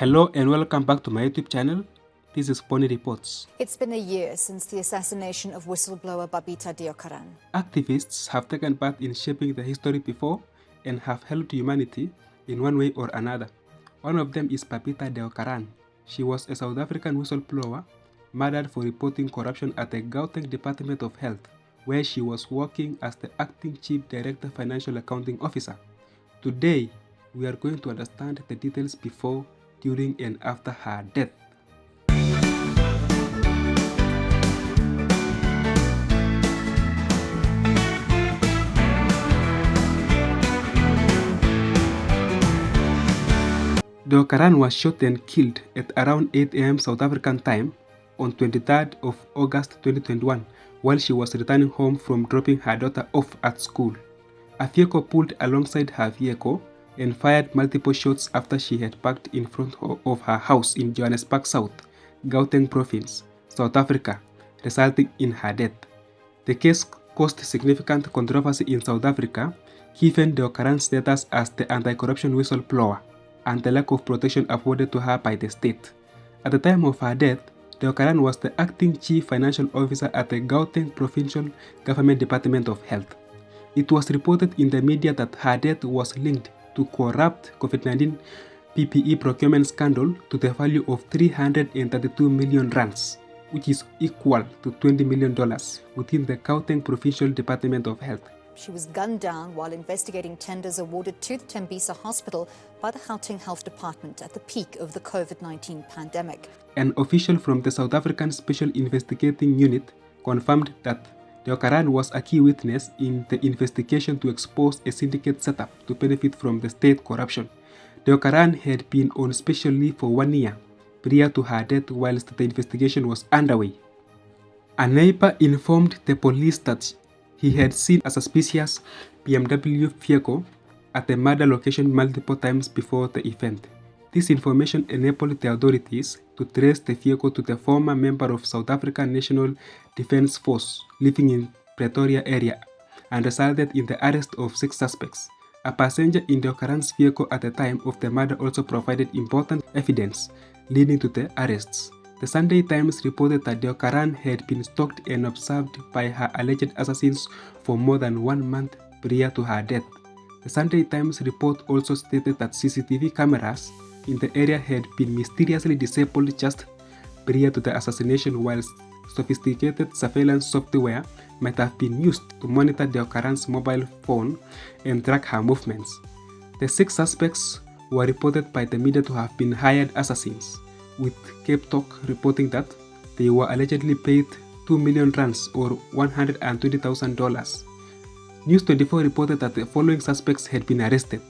Hello and welcome back to my YouTube channel. This is Pony Reports. It's been a year since the assassination of whistleblower BABITA DEOKARAN. Activists have taken part in shaping the history before and have helped humanity in one way or another. One of them is BABITA DEOKARAN. She was a South African whistleblower murdered for reporting corruption at the Gauteng Department of Health, where she was working as the acting chief director financial accounting officer. Today, we are going to understand the details before, during and after her death. DEOKARAN was shot and killed at around 8 a.m. South African time on 23rd of August 2021 while she was returning home from dropping her daughter off at school. A vehicle pulled alongside her vehicle and fired multiple shots after she had parked in front of her house in Johannesburg South, Gauteng Province, South Africa, resulting in her death. The case caused significant controversy in South Africa, given DEOKARAN's status as the anti-corruption whistleblower and the lack of protection afforded to her by the state. At the time of her death, DEOKARAN was the acting chief financial officer at the Gauteng Provincial Government Department of Health. It was reported in the media that her death was linked to corrupt COVID-19 PPE procurement scandal to the value of 332 million rands, which is equal to $20 million within the Gauteng Provincial Department of Health. She was gunned down while investigating tenders awarded to the Tembisa Hospital by the Gauteng Health Department at the peak of the COVID-19 pandemic. An official from the South African Special Investigating Unit confirmed that DEOKARAN was a key witness in the investigation to expose a syndicate setup to benefit from the state corruption. DEOKARAN had been on special leave for 1 year prior to her death whilst the investigation was underway. A neighbor informed the police that he had seen a suspicious BMW vehicle at the murder location multiple times before the event. This information enabled the authorities to trace the vehicle to the former member of South African National Defence Force living in Pretoria area and resulted in the arrest of 6 suspects. A passenger in DEOKARAN's vehicle at the time of the murder also provided important evidence leading to the arrests. The Sunday Times reported that DEOKARAN had been stalked and observed by her alleged assassins for more than 1 month prior to her death. The Sunday Times report also stated that CCTV cameras in the area had been mysteriously disabled just prior to the assassination, whilst sophisticated surveillance software might have been used to monitor DEOKARAN's mobile phone and track her movements. The 6 suspects were reported by the media to have been hired assassins, with Cape Talk reporting that they were allegedly paid 2 million rands or $120,000. News 24 reported that the following suspects had been arrested: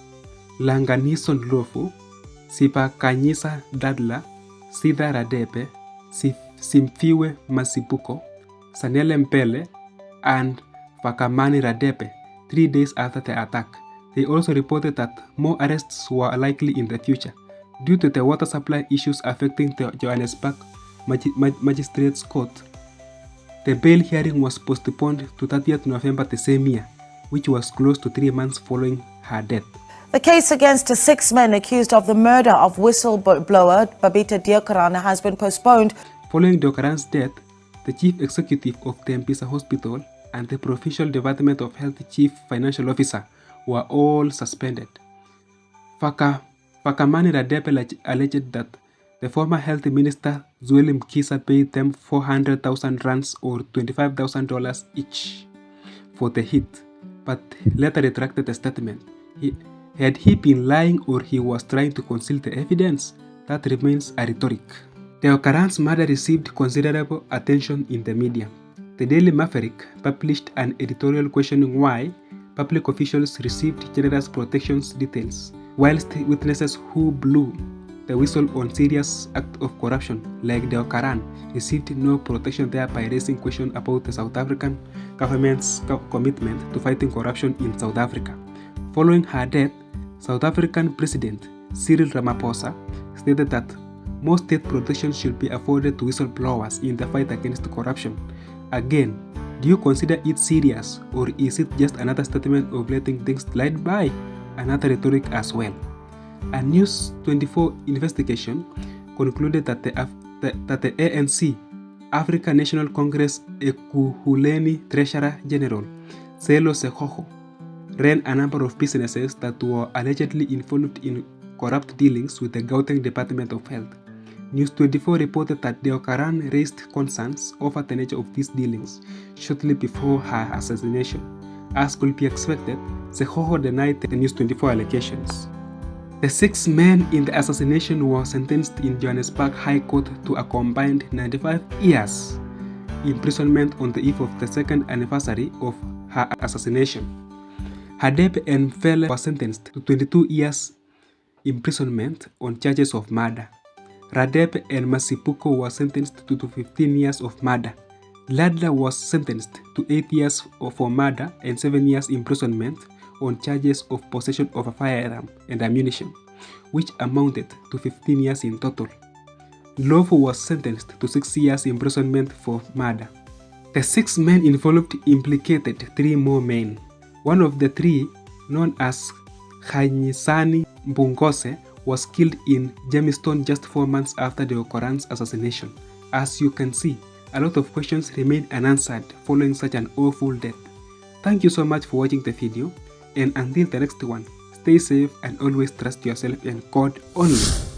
Langaniso Ndlovu, Sipakanyisa Dadla, Sitha Radepe, Simfiwe Masibuko, Sanele Mpele, and Vakamani Radepe 3 days after the attack. They also reported that more arrests were likely in the future due to the water supply issues affecting the Johannesburg Magistrates Court. The bail hearing was postponed to 30th November the same year, which was close to 3 months following her death. The case against the 6 men accused of the murder of whistleblower BABITA DEOKARAN has been postponed. Following DEOKARAN's death, the chief executive of the Tembisa Hospital and the Provincial Department of Health chief financial officer were all suspended. Vakamani Radepe alleged that the former health minister Zweli Mkhize paid them 400,000 rands or $25,000 each for the hit, but later retracted the statement. Had he been lying or he was trying to conceal the evidence? That remains a rhetoric. DEOKARAN's murder received considerable attention in the media. The Daily Maverick published an editorial questioning why public officials received generous protections details, whilst witnesses who blew the whistle on serious act of corruption like DEOKARAN received no protection, thereby raising questions about the South African government's commitment to fighting corruption in South Africa. Following her death, South African President Cyril Ramaphosa stated that more state protection should be afforded to whistleblowers in the fight against corruption. Again, do you consider it serious, or is it just another statement of letting things slide by? Another rhetoric as well. A News 24 investigation concluded that the ANC, African National Congress Ekuhuleni Treasurer General, Selo Sekhoho, ran a number of businesses that were allegedly involved in corrupt dealings with the Gauteng Department of Health. News 24 reported that Deokaran raised concerns over the nature of these dealings shortly before her assassination. As could be expected, Sekhoho denied the News 24 allegations. The 6 men in the assassination were sentenced in Johannesburg High Court to a combined 95 years imprisonment on the eve of the second anniversary of her assassination. Hadebe and Fele were sentenced to 22 years imprisonment on charges of murder. Radebe and Masipuko were sentenced to 15 years of murder. Ladla was sentenced to 8 years for murder and 7 years imprisonment on charges of possession of a firearm and ammunition, which amounted to 15 years in total. Lovo was sentenced to 6 years imprisonment for murder. The 6 men involved implicated 3 more men. One of the 3, known as Khanyisani Mbungose, was killed in Jamestown just 4 months after Deokaran's assassination. As you can see, a lot of questions remain unanswered following such an awful death. Thank you so much for watching the video, and until the next one, stay safe and always trust yourself and God only.